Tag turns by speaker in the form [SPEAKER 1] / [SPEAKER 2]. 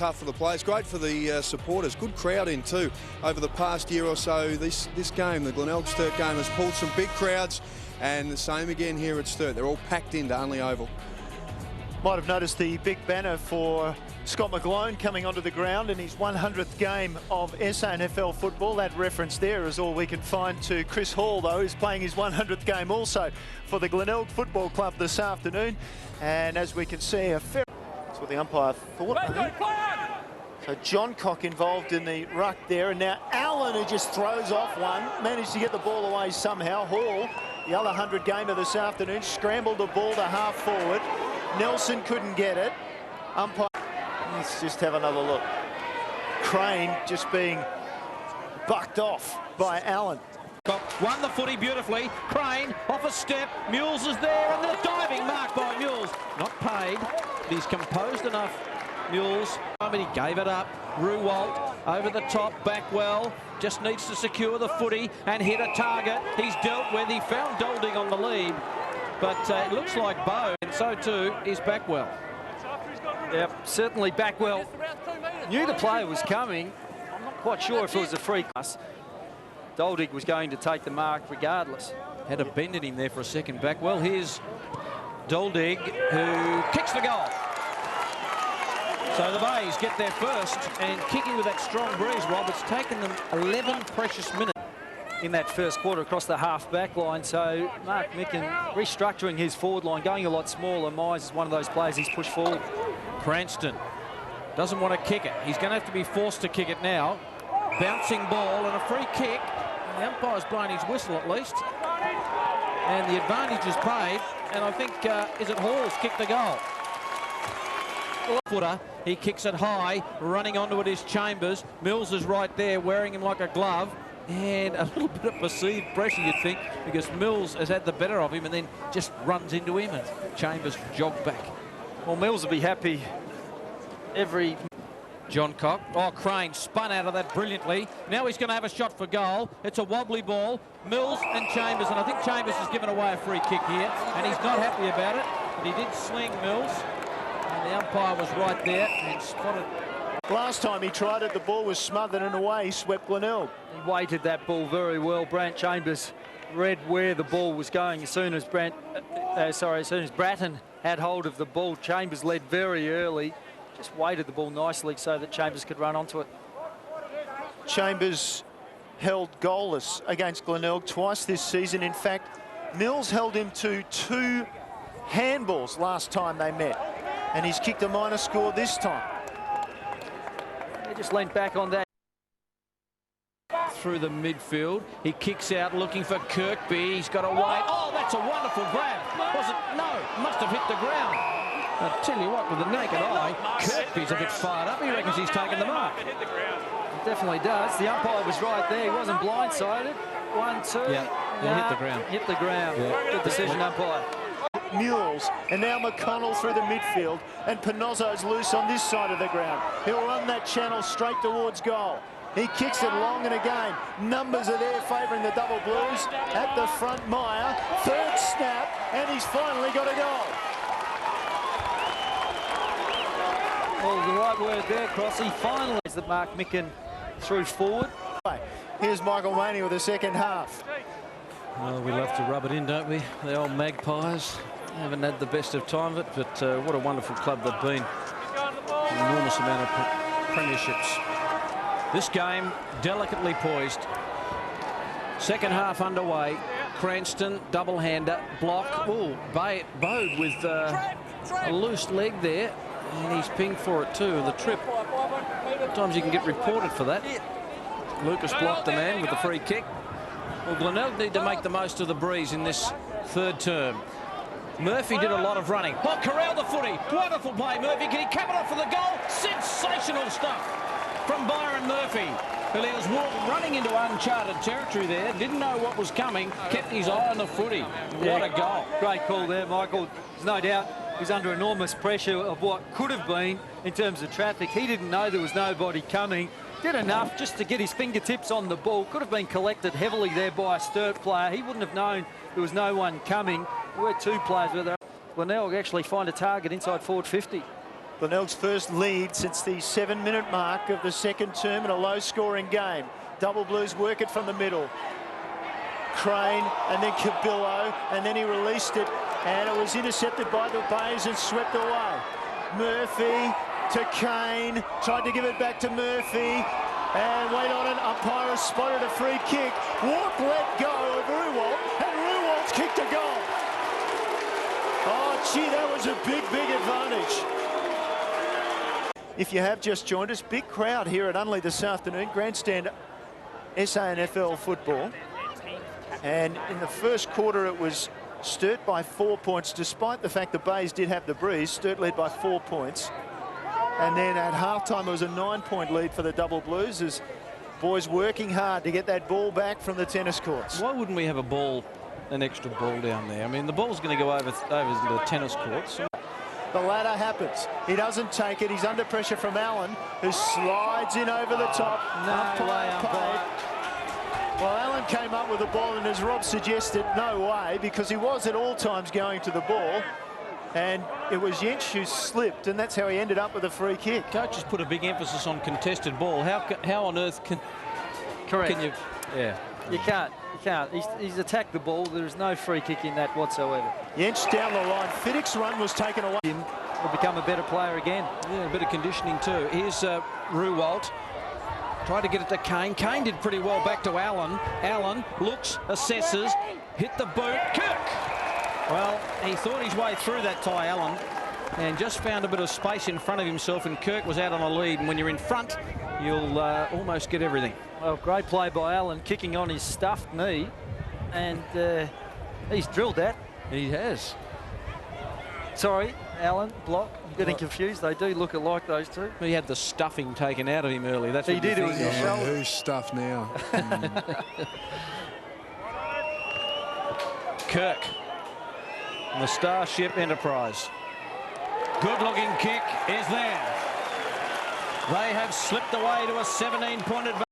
[SPEAKER 1] Tough for the players, great for the supporters, good crowd in too. Over the past year or so, this game, the Glenelg Sturt game, has pulled some big crowds, and the same again here at Sturt. They're all packed into Unley Oval.
[SPEAKER 2] Might have noticed the big banner for Scott McGlone coming onto the ground in his 100th game of SANFL football. That reference there is all we can find to Chris Hall, though, who's playing his 100th game also for the Glenelg Football Club this afternoon. And as we can see, that's what the umpire thought. So John Cock involved in the ruck there, and now Allen, who just throws off one, managed to get the ball away somehow. Hall, the other 100 gamer this afternoon, scrambled the ball to half forward. Nelson couldn't get it. Umpire, let's just have another look. Crane just being bucked off by Allen.
[SPEAKER 3] Won the footy beautifully. Crane off a step. Mules is there, and the diving mark by Mules. Not paid, but he's composed enough. Mules, but he gave it up. Ruwalt over the top, back well, just needs to secure the footy and hit a target. He's dealt with. He found Dolding on the lead, but it looks like Bow, and so too is Backwell.
[SPEAKER 4] Yep, certainly Backwell knew the player was coming. I'm not quite sure if it was a free pass. Dolding was going to take the mark regardless.
[SPEAKER 3] Had a bend in him there for a second. Backwell, here's Dolding, who kicks the goal. So the Bays get there first, and kicking with that strong breeze, Rob, it's taken them 11 precious minutes
[SPEAKER 4] in that first quarter across the half-back line. So Mark Micken restructuring his forward line, going a lot smaller. Myers is one of those players he's pushed forward.
[SPEAKER 3] Cranston doesn't want to kick it. He's going to have to be forced to kick it now. Bouncing ball and a free kick. The umpire's blown his whistle at least. And the advantage is paid. And I think, is it Hall's kicked the goal? Footer, he kicks it high, running onto it is Chambers. Mills is right there, wearing him like a glove, and a little bit of perceived pressure, you'd think, because Mills has had the better of him and then just runs into him, and Chambers jogged back.
[SPEAKER 4] Well, Mills will be happy every...
[SPEAKER 3] John Cock. Oh, Crane spun out of that brilliantly. Now he's going to have a shot for goal. It's a wobbly ball. Mills and Chambers, and I think Chambers has given away a free kick here, and he's not happy about it, but he did sling Mills. And the umpire was right there and spotted.
[SPEAKER 2] Last time he tried it, the ball was smothered and away. He swept Glenelg.
[SPEAKER 4] He weighted that ball very well. Brant Chambers read where the ball was going. As soon as Bratton had hold of the ball, Chambers led very early. Just weighted the ball nicely so that Chambers could run onto it.
[SPEAKER 2] Chambers held goalless against Glenelg twice this season. In fact, Mills held him to 2 handballs last time they met. And he's kicked a minor score this time.
[SPEAKER 4] He just leant back on that.
[SPEAKER 3] Through the midfield, he kicks out looking for Kirkby. He's got a wide. Oh, that's a wonderful grab. Was it? No, must have hit the ground. I'll tell you what, with the naked eye, Kirkby's a bit fired up. He reckons he's taken the mark.
[SPEAKER 4] It definitely does. The umpire was right there. He wasn't blindsided. 1, 2.
[SPEAKER 3] Yeah, hit the ground.
[SPEAKER 4] Hit the ground. Yeah. Good decision, umpire.
[SPEAKER 2] Mules, and now McConnell through the midfield, and Pinozzo's loose on this side of the ground. He'll run that channel straight towards goal. He kicks it long and again. Numbers are there favouring the double blues. At the front, Meyer, third snap, and he's finally got a goal.
[SPEAKER 4] Well, the right word there, Crossy. Finally is that Mark Micken threw forward.
[SPEAKER 2] Here's Michael Maney with the second half.
[SPEAKER 3] Well, we love to rub it in, don't we? The old Magpies haven't had the best of time of it, but what a wonderful club they've been. An enormous amount of premierships. This game delicately poised. Second half underway. Cranston, double-hander, block. Oh, Bode with a loose leg there, and he's pinged for it too, the trip. Sometimes you can get reported for that. Lucas blocked the man with the free kick. Well, Glenelg need to make the most of the breeze in this third term. Murphy did a lot of running. Oh, corralled the footy. Wonderful play, Murphy. Can he come it off for the goal? Sensational stuff from Byron Murphy. Well, he was running into uncharted territory there. Didn't know what was coming. Kept his eye on the footy. What a goal.
[SPEAKER 4] Great call there, Michael. There's no doubt he's under enormous pressure of what could have been in terms of traffic. He didn't know there was nobody coming. Did enough just to get his fingertips on the ball. Could have been collected heavily there by a Sturt player. He wouldn't have known there was no one coming. There were 2 players with her. Glenelg actually find a target inside forward 50.
[SPEAKER 2] Glenelg's first lead since the 7-minute mark of the second term in a low-scoring game. Double Blues work it from the middle. Crane and then Cabillo, and then he released it, and it was intercepted by the Bays and swept away. Murphy to Kane, tried to give it back to Murphy, and wait on it. Umpire has spotted a free kick. Walk let go of Ruwalt, and Ruwalt's kicked a goal. Oh, gee, that was a big, big advantage. If you have just joined us, big crowd here at Unley this afternoon, grandstand SANFL football. And in the first quarter, it was Sturt by 4 points, despite the fact the Bays did have the breeze. Sturt led by 4 points. And then at halftime, it was a 9-point lead for the Double Blues as boys working hard to get that ball back from the tennis courts.
[SPEAKER 3] Why wouldn't we have an extra ball down there? I mean, the ball's going to go over the tennis courts.
[SPEAKER 2] The ladder happens. He doesn't take it. He's under pressure from Allen, who slides in over the top.
[SPEAKER 3] No way, umpire.
[SPEAKER 2] Well, Allen came up with the ball, and as Rob suggested, no way, because he was at all times going to the ball. And it was Jensch who slipped, and that's how he ended up with a free kick.
[SPEAKER 3] Coaches put a big emphasis on contested ball. How on earth can you? Yeah,
[SPEAKER 4] you can't. He's attacked the ball. There's no free kick in that whatsoever.
[SPEAKER 2] Jensch down the line. Fiddick's run was taken away.
[SPEAKER 4] He'll become a better player again.
[SPEAKER 3] Yeah, a bit of conditioning too. Here's Ruwalt. Tried to get it to Kane. Kane did pretty well back to Allen. Allen looks, assesses, hit the boot. Kirk! Well, he thought his way through that, Ty Allen, and just found a bit of space in front of himself, and Kirk was out on a lead. And when you're in front, you'll almost get everything.
[SPEAKER 4] Well, great play by Allen, kicking on his stuffed knee, and he's drilled that.
[SPEAKER 3] He has.
[SPEAKER 4] Sorry, Allen, block. I'm getting confused. They do look alike, those two.
[SPEAKER 3] He had the stuffing taken out of him early. That's what
[SPEAKER 4] he did. It was his shoulder.
[SPEAKER 1] Who's stuffed now?
[SPEAKER 3] Kirk. The Starship Enterprise. Good-looking kick is there. They have slipped away to a 17-point advantage.